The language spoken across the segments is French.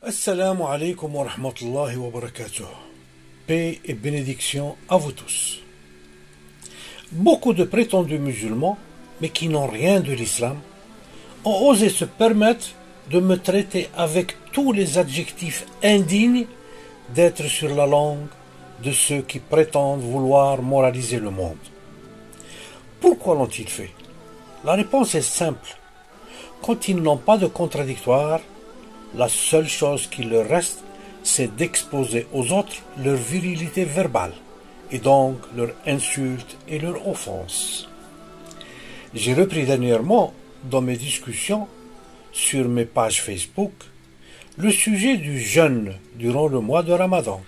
Assalamu alaikum wa rahmatullahi wa barakatuh. Paix et bénédiction à vous tous. Beaucoup de prétendus musulmans, mais qui n'ont rien de l'islam, ont osé se permettre de me traiter avec tous les adjectifs indignes d'être sur la langue de ceux qui prétendent vouloir moraliser le monde. Pourquoi l'ont-ils fait? La réponse est simple. Quand ils n'ont pas de contradictoire, la seule chose qui leur reste, c'est d'exposer aux autres leur virilité verbale, et donc leur insulte et leur offense. J'ai repris dernièrement, dans mes discussions sur mes pages Facebook, le sujet du jeûne durant le mois de Ramadan.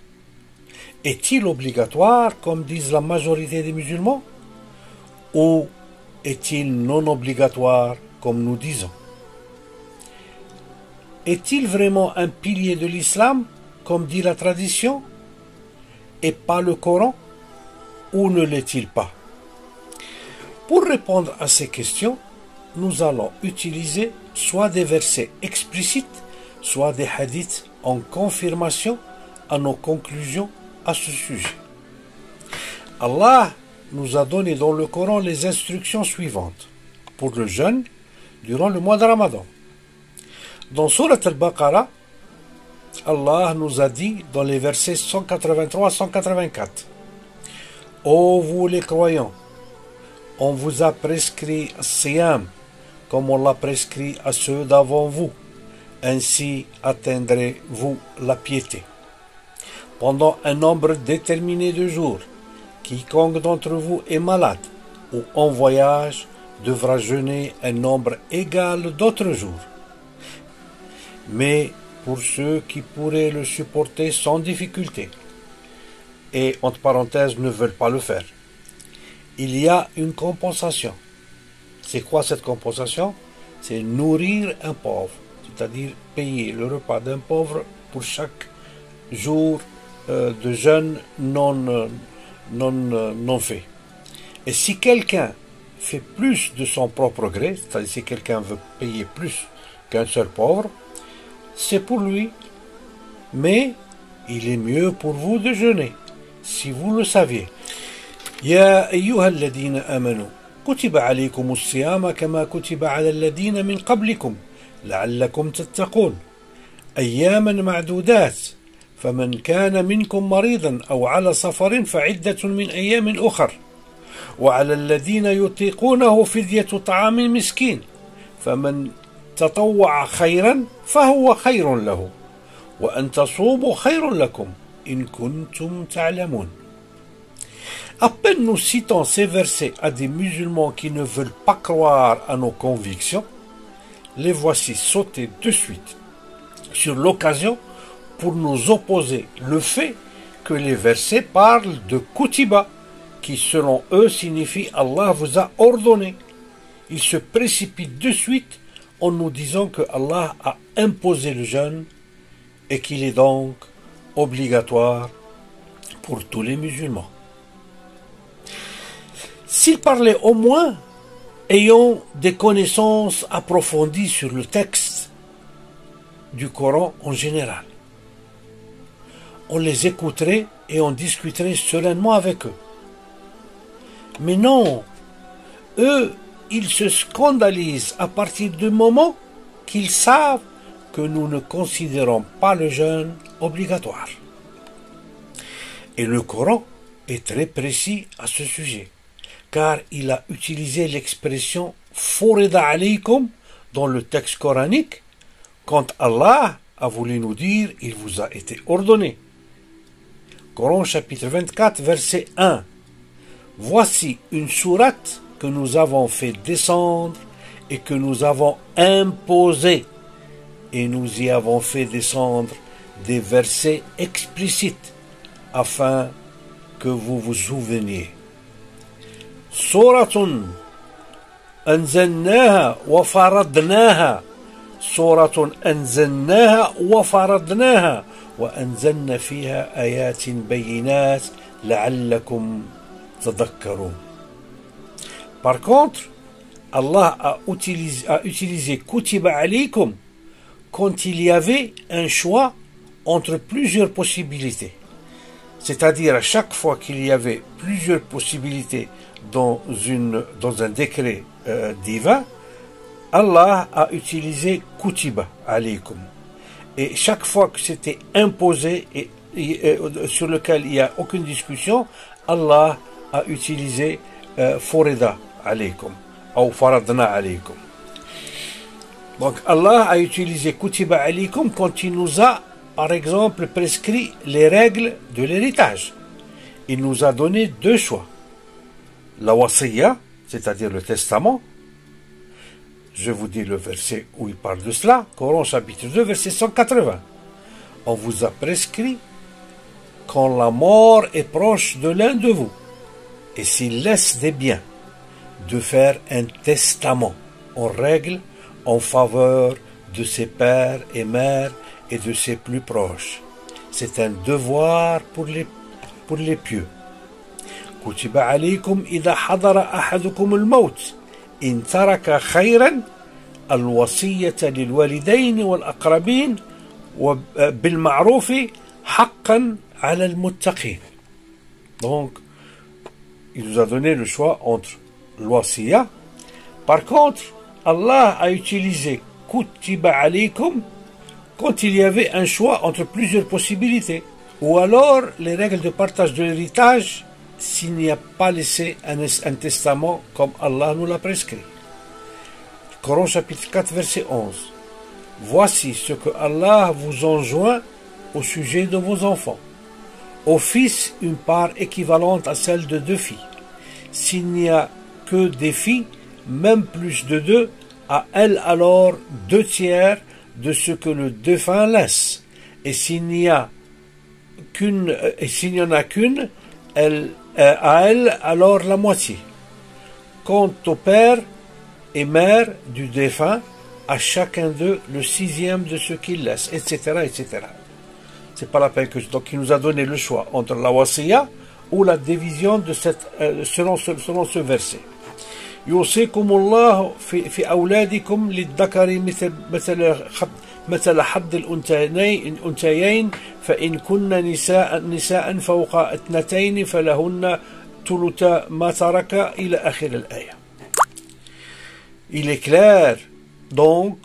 Est-il obligatoire, comme disent la majorité des musulmans, ou est-il non obligatoire, comme nous disons? Est-il vraiment un pilier de l'islam, comme dit la tradition, et pas le Coran, ou ne l'est-il pas? Pour répondre à ces questions, nous allons utiliser soit des versets explicites, soit des hadiths en confirmation à nos conclusions à ce sujet. Allah nous a donné dans le Coran les instructions suivantes pour le jeûne durant le mois de Ramadan. Dans Surat al-Baqarah, Allah nous a dit dans les versets 183-184 « Ô vous les croyants, on vous a prescrit Siyam comme on l'a prescrit à ceux d'avant vous, ainsi atteindrez-vous la piété. Pendant un nombre déterminé de jours, quiconque d'entre vous est malade ou en voyage devra jeûner un nombre égal d'autres jours. Mais pour ceux qui pourraient le supporter sans difficulté, et entre parenthèses ne veulent pas le faire, il y a une compensation. C'est quoi cette compensation? C'est nourrir un pauvre, c'est-à-dire payer le repas d'un pauvre pour chaque jour de jeûne non fait. Et si quelqu'un fait plus de son propre gré, c'est-à-dire si quelqu'un veut payer plus qu'un seul pauvre, c'est pour lui, mais il est mieux pour vous de jeûner, si vous le saviez. يا أيها الذين آمنوا كتب عليكم الصيام كما كتب على الذين من قبلكم لعلكم تتقون أياما معدودات فمن كان منكم مريضا أو على سفر فعدة من أيام أخر وعلى الذين يطيقونه فدية طعام مسكين فمن تطوع خيرا فهو خير له وأن تصوموا خير لكم إن كنتم تعلمون. À peine nous citons ces versets à des musulmans qui ne veulent pas croire à nos convictions, les voici sauter de suite sur l'occasion pour nous opposer le fait que les versets parlent de Kutiba, qui selon eux signifie Allah vous a ordonné. Ils se précipitent de suite en nous disant que Allah a imposé le jeûne et qu'il est donc obligatoire pour tous les musulmans. S'ils parlaient au moins ayant des connaissances approfondies sur le texte du Coran en général, on les écouterait et on discuterait sereinement avec eux. Mais non, eux, ils se scandalisent à partir du moment qu'ils savent que nous ne considérons pas le jeûne obligatoire. Et le Coran est très précis à ce sujet. car il a utilisé l'expression Furida alaykum dans le texte coranique, quand Allah a voulu nous dire il vous a été ordonné. Coran chapitre 24, verset 1. Voici une sourate que nous avons fait descendre et que nous avons imposée, et nous y avons fait descendre des versets explicites afin que vous vous souveniez. Suratun anzalnaha wa faradnaha. Suratun anzalnaha wa faradnaha wa anzalna fiha ayatin bayinat la'allakum tadhakkarun. Par contre, Allah a utilisé Kutiba alaykum quand il y avait un choix entre plusieurs possibilités. C'est-à-dire à chaque fois qu'il y avait plusieurs possibilités dans un décret divin, Allah a utilisé Kutiba alaykum. Et chaque fois que c'était imposé et sur lequel il n'y a aucune discussion, Allah a utilisé Furida alaykum ou Faradna alaykum. Donc Allah a utilisé Kutiba alaykum quand il nous a, par exemple, prescrit les règles de l'héritage. Il nous a donné deux choix. La wasiya, c'est-à-dire le testament. Je vous dis le verset où il parle de cela. Coran chapitre 2, verset 180. On vous a prescrit quand la mort est proche de l'un de vous, et s'il laisse des biens, de faire un testament en règle en faveur de ses pères et mères et de ses plus proches. C'est un devoir pour les pieux. Kutiba alaykum idha hadara ahadukum al-maut in taraka khayran al-wasiyyata lil-walidayn wal-aqrabin wa bil-ma'ruf haqqan 'ala al-muttaqin. Donc, il nous a donné le choix entre l'wasiyya. Par contre, Allah a utilisé Kutiba alaykum quand il y avait un choix entre plusieurs possibilités, ou alors les règles de partage de l'héritage s'il n'y a pas laissé un testament comme Allah nous l'a prescrit. Coran chapitre 4 verset 11. Voici ce que Allah vous enjoint au sujet de vos enfants. Au fils une part équivalente à celle de deux filles. S'il n'y a que des filles, même plus de deux, à elles alors 2/3 de ce que le défunt laisse. Et s'il n'y en a qu'une, à elle alors la moitié. Quant au père et mère du défunt, à chacun d'eux le 6e de ce qu'il laisse, etc., etc. C'est pas la peine que donc il nous a donné le choix entre la wasiya ou la division de selon ce verset. يوصيكم الله في أولادكم للذكر مثل حظ الأنثيين فإن كن نساء فوق 2 فلهن ثلث ما ترك إلى آخر الآية. Il est clair donc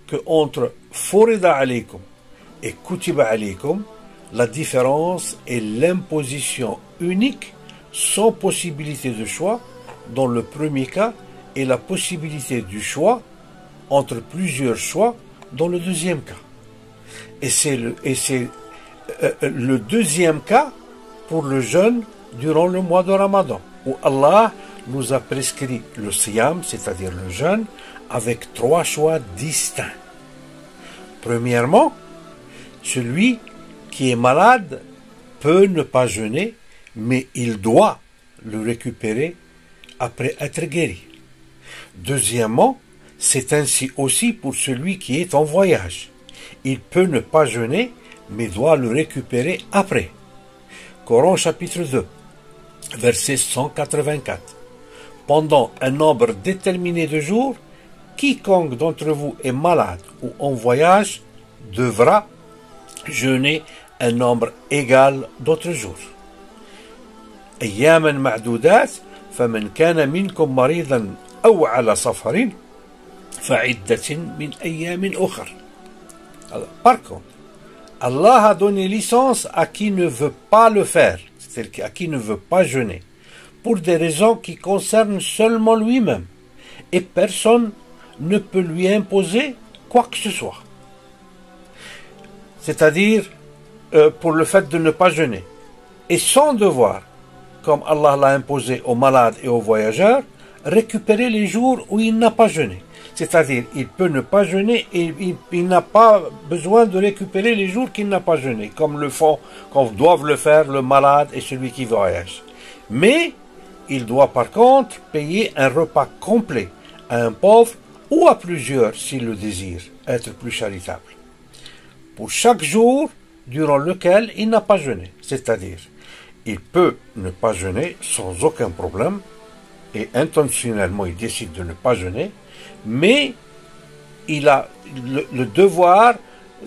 que entre Furida alaykum et Kutiba alaykum, la différence est l'imposition unique sans possibilité de choix dans le premier cas et la possibilité du choix entre plusieurs choix dans le deuxième cas. Et c'est le deuxième cas pour le jeûne durant le mois de Ramadan, où Allah nous a prescrit le siyam, c'est-à-dire le jeûne, avec 3 choix distincts. Premièrement, celui qui est malade peut ne pas jeûner, mais il doit le récupérer après être guéri. Deuxièmement, c'est ainsi aussi pour celui qui est en voyage. Il peut ne pas jeûner, mais doit le récupérer après. Coran chapitre 2, verset 184. Pendant un nombre déterminé de jours, quiconque d'entre vous est malade ou en voyage devra jeûner un nombre égal d'autres jours. أياما معدودات فمن كان منكم مريضا أو على سفر فعدة من أيام أخر. Par contre, Allah a donné licence à qui ne veut pas le faire, c'est-à-dire à qui ne veut pas jeûner, pour des raisons qui concernent seulement lui-même. Et personne ne peut lui imposer quoi que ce soit. C'est-à-dire pour le fait de ne pas jeûner. Et son devoir, comme Allah l'a imposé aux malades et aux voyageurs, récupérer les jours où il n'a pas jeûné. C'est-à-dire, il peut ne pas jeûner et il n'a pas besoin de récupérer les jours qu'il n'a pas jeûné, comme le font, comme doivent le faire le malade et celui qui voyage. Mais, il doit par contre payer un repas complet à un pauvre ou à plusieurs s'il le désire, être plus charitable. Pour chaque jour durant lequel il n'a pas jeûné. C'est-à-dire, il peut ne pas jeûner sans aucun problème et intentionnellement il décide de ne pas jeûner, mais il a le devoir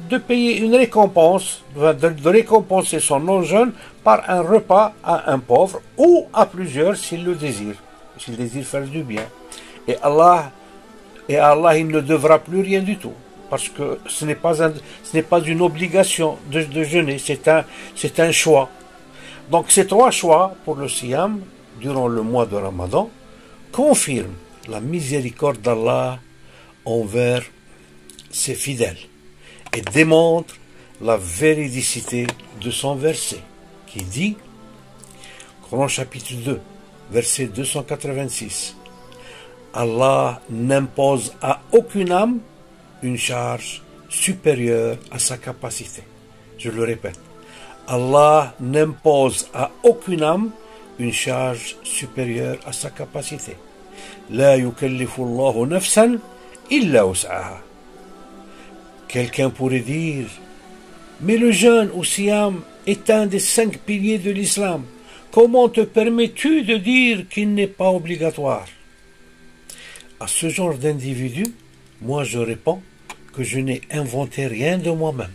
de payer une récompense, de récompenser son non-jeûne par un repas à un pauvre ou à plusieurs s'il le désire, s'il désire faire du bien. Et Allah, il ne devra plus rien du tout, parce que ce n'est pas une obligation de jeûner, c'est un choix. Donc ces trois choix pour le Siyam, durant le mois de Ramadan, confirment la miséricorde d'Allah envers ses fidèles et démontrent la véridicité de son verset qui dit, Coran chapitre 2, verset 286, Allah n'impose à aucune âme une charge supérieure à sa capacité. Je le répète, Allah n'impose à aucune âme une charge supérieure à sa capacité. La yukallifu Allahu nafsan illa wus'aha. Quelqu'un pourrait dire, mais le jeûne au Siyam est un des 5 piliers de l'islam. Comment te permets-tu de dire qu'il n'est pas obligatoire? À ce genre d'individu, moi je réponds que je n'ai inventé rien de moi-même,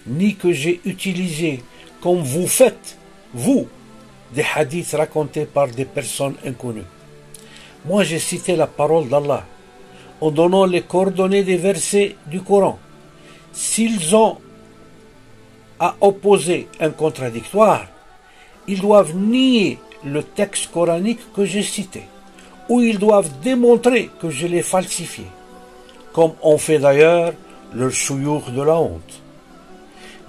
ni que j'ai utilisé, comme vous faites, vous, des hadiths racontés par des personnes inconnues. Moi j'ai cité la parole d'Allah, en donnant les coordonnées des versets du Coran. S'ils ont à opposer un contradictoire, ils doivent nier le texte coranique que j'ai cité, ou ils doivent démontrer que je l'ai falsifié, comme on fait d'ailleurs leur chouyour de la honte.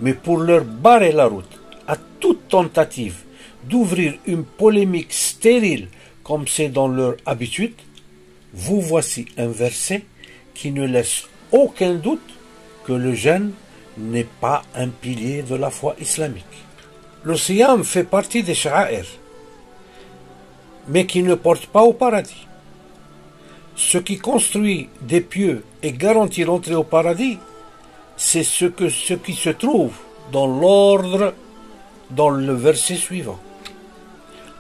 Mais pour leur barrer la route à toute tentative d'ouvrir une polémique stérile comme c'est dans leur habitude, vous voici un verset qui ne laisse aucun doute que le jeûne n'est pas un pilier de la foi islamique. Le Siyam fait partie des sha'air, mais qui ne porte pas au paradis. Ce qui construit des pieux et garantit l'entrée au paradis, c'est ce qui se trouve dans l'ordre, dans le verset suivant.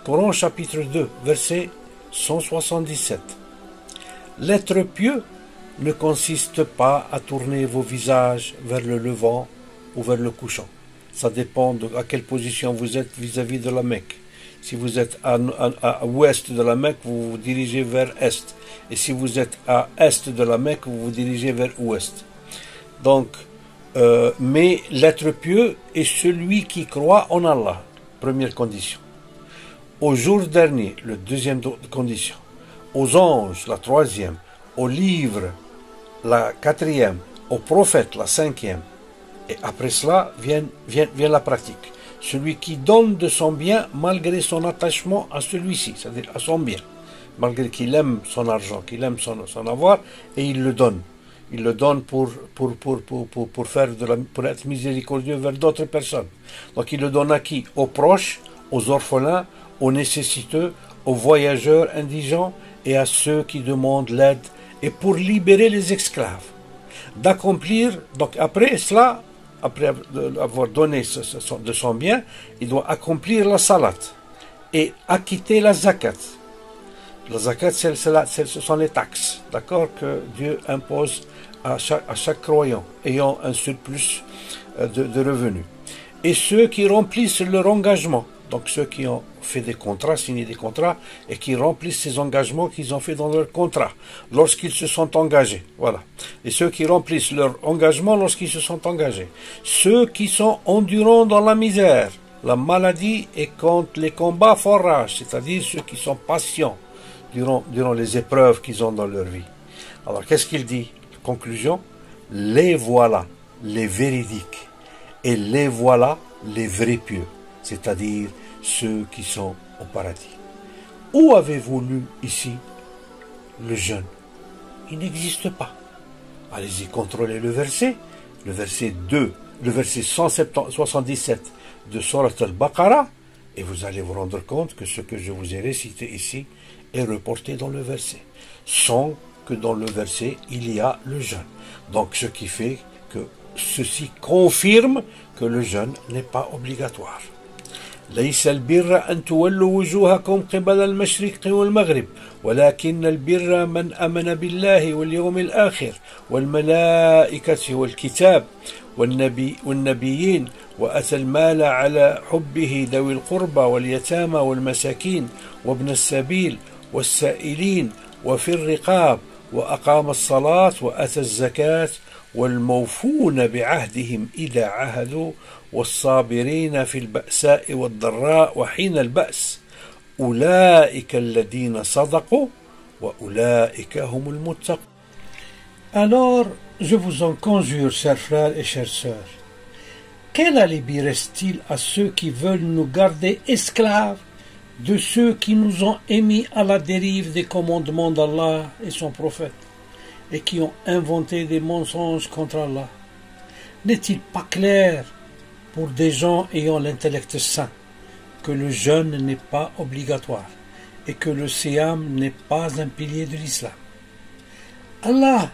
Coran chapitre 2, verset 177. L'être pieux ne consiste pas à tourner vos visages vers le levant ou vers le couchant. Ça dépend à quelle position vous êtes vis-à-vis de la Mecque. Si vous êtes à ouest de la Mecque, vous vous dirigez vers est. Et si vous êtes à est de la Mecque, vous vous dirigez vers ouest. Donc, mais l'être pieux est celui qui croit en Allah, première condition. Au jour dernier, la deuxième condition. Aux anges, la troisième. Aux livres, la quatrième. Aux prophètes, la cinquième. Et après cela vient la pratique. Celui qui donne de son bien malgré son attachement à celui-ci, c'est-à-dire à son bien. Malgré qu'il aime son argent, qu'il aime son avoir, et il le donne. Il le donne pour être miséricordieux vers d'autres personnes. Donc il le donne à qui? Aux proches, aux orphelins, aux nécessiteux, aux voyageurs indigents et à ceux qui demandent l'aide, et pour libérer les esclaves. D'accomplir, donc après cela, après avoir donné de son bien, il doit accomplir la salat et acquitter la zakat. La zakat, ce sont les taxes, d'accord, que Dieu impose à chaque croyant ayant un surplus de revenus. Et ceux qui remplissent leur engagement, donc ceux qui ont fait des contrats, signé des contrats, et qui remplissent ces engagements qu'ils ont fait dans leur contrat, lorsqu'ils se sont engagés. Voilà. Et ceux qui remplissent leur engagement lorsqu'ils se sont engagés. Ceux qui sont endurants dans la misère, la maladie et contre les combats forages, c'est-à-dire ceux qui sont patients durant les épreuves qu'ils ont dans leur vie. Alors, qu'est-ce qu'il dit? Conclusion, les voilà, les véridiques, et les voilà, les vrais pieux, c'est-à-dire ceux qui sont au paradis. Où avez-vous lu ici le jeûne? Il n'existe pas. Allez-y, contrôlez le verset 2, le verset 177 de Surat al-Baqarah, et vous allez vous rendre compte que ce que je vous ai récité ici est reporté dans le verset, sans que dans le verset il y a le jeûne. Donc ce qui fait que ceci confirme que le jeûne n'est pas obligatoire. ليس البر أن تولوا وجوهكم قبل المشرق والمغرب ولكن البر من آمن بالله واليوم الآخر والملائكة والكتاب والنبيين وأتى المال على حبه ذوي القربى واليتامى والمساكين وابن السبيل والسائلين وفي الرقاب وأقام الصلاة وأتى الزكاة والموفون بعهدهم إذا عاهدوا والصابرين في البأساء والضراء وحين البأس أولئك الذين صدقوا وأولئك هم المتقون. Alors, je vous en conjure, chers frères et chères sœurs, quel alibi reste-t-il à ceux qui veulent nous garder esclaves de ceux qui nous ont émis à la dérive des commandements d'Allah et son prophète, et qui ont inventé des mensonges contre Allah? N'est-il pas clair pour des gens ayant l'intellect sain que le jeûne n'est pas obligatoire et que le siyam n'est pas un pilier de l'islam? Allah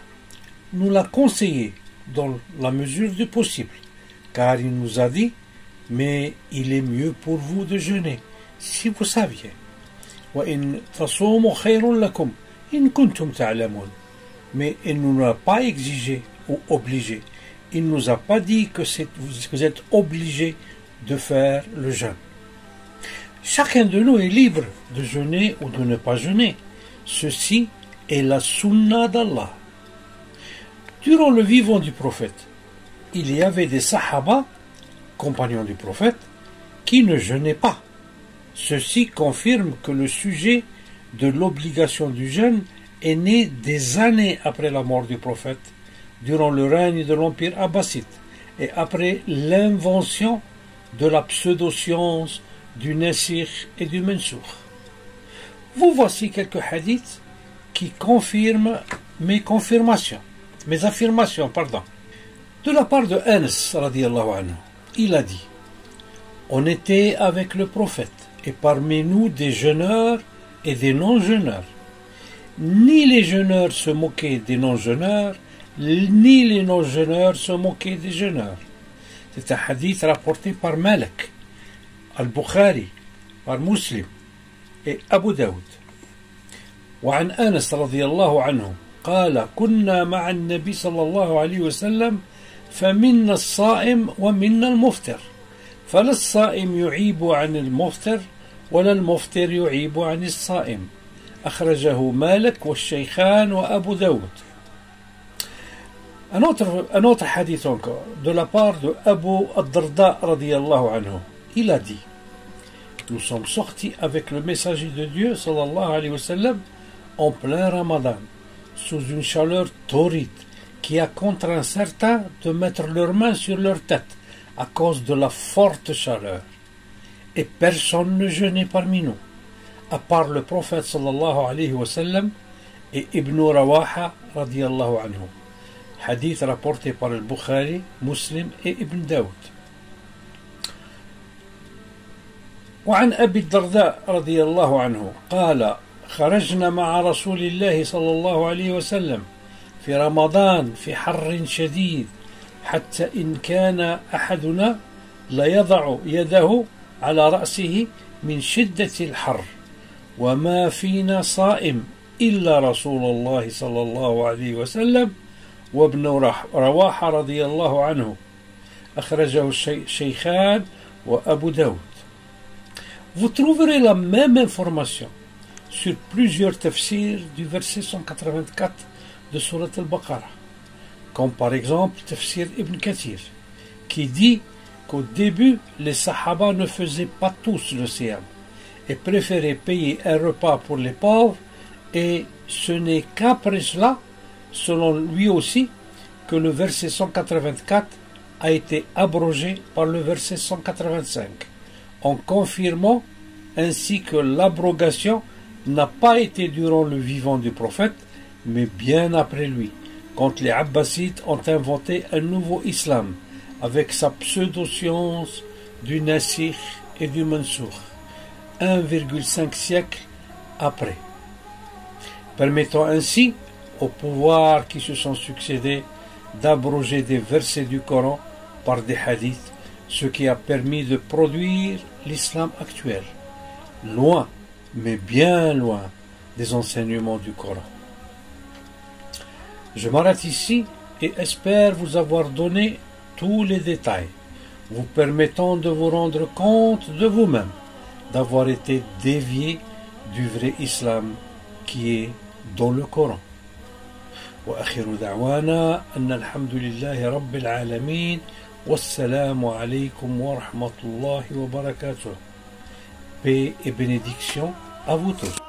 nous l'a conseillé dans la mesure du possible, car il nous a dit: mais il est mieux pour vous de jeûner si vous saviez. وَإِن تَصُومُوا خَيْرٌ لَكُمْ إِن كُنتُمْ تَعْلَمُونَ. Mais il ne nous l'a pas exigé ou obligé. Il ne nous a pas dit que vous êtes obligés de faire le jeûne. Chacun de nous est libre de jeûner ou de ne pas jeûner. Ceci est la sunna d'Allah. Durant le vivant du prophète, il y avait des sahaba, compagnons du prophète, qui ne jeûnaient pas. Ceci confirme que le sujet de l'obligation du jeûne est né des années après la mort du prophète, durant le règne de l'Empire abbasside, et après l'invention de la pseudo-science du nasikh et du mansoukh. Vous voici quelques hadiths qui confirment mes affirmations. De la part de Anas, radiallahu anhu, il a dit: on était avec le prophète, et parmi nous des jeûneurs et des non-jeûneurs. Ni les jeûneurs se moquaient des non-jeûneurs, ni les non-jeûneurs se moquaient des jeûneurs. C'est un hadith rapporté par Malik, Al-Bukhari, par Muslim et Abu Daoud. وعن أنس رضي الله عنه قال: كنا مع النبي صلى الله عليه وسلم فمنا الصائم ومنا المفطر فلا الصائم يعيب عن المفطر ولا المفطر يعيب عن الصائم. أخرجه مالك والشيخان وأبو داود. Un autre hadith encore, de la part de Abu ad-Darda radiyallahu anhu. Il a dit: nous sommes sortis avec le messager de Dieu sallallahu alayhi wa sallam en plein Ramadan, sous une chaleur torride qui a contraint certains de mettre leurs mains sur leur tête à cause de la forte chaleur. Et personne ne jeûnait parmi nous, à part le prophète sallallahu alayhi wa sallam et Ibn Rawaha radiyallahu anhu. Hadith rapporté par le Bukhari, Muslim et Ibn Daoud. وعن أبي الدرداء رضي الله عنه قال: خرجنا مع رسول الله صلى الله عليه وسلم في رمضان في حر شديد حتى إن كان أحدنا ليضع يده على رأسه من شدة الحر وما فينا صائم إلا رسول الله صلى الله عليه وسلم وابن رواحة رضي الله عنه. أخرجه الشيخان وأبو داود. Vous trouverez la même information sur plusieurs tafsirs du verset 184 de Surat al-Baqarah, comme par exemple tafsir Ibn Kathir, qui dit: qu'au début, les Sahaba ne faisaient pas tous le siyam et préféraient payer un repas pour les pauvres, et ce n'est qu'après cela, selon lui aussi, que le verset 184 a été abrogé par le verset 185, en confirmant ainsi que l'abrogation n'a pas été durant le vivant du prophète, mais bien après lui, quand les Abbasides ont inventé un nouveau islam, avec sa pseudo-science du Nasikh et du Mansoukh, 1,5 siècle après, permettant ainsi aux pouvoirs qui se sont succédés d'abroger des versets du Coran par des hadiths, ce qui a permis de produire l'islam actuel, loin, mais bien loin des enseignements du Coran. Je m'arrête ici et espère vous avoir donné tous les détails, vous permettant de vous rendre compte de vous-même d'avoir été dévié du vrai islam qui est dans le Coran. وآخر دعوانا أن الحمد لله رب العالمين والسلام عليكم ورحمة الله وبركاته. Paix et bénédiction à vous tous.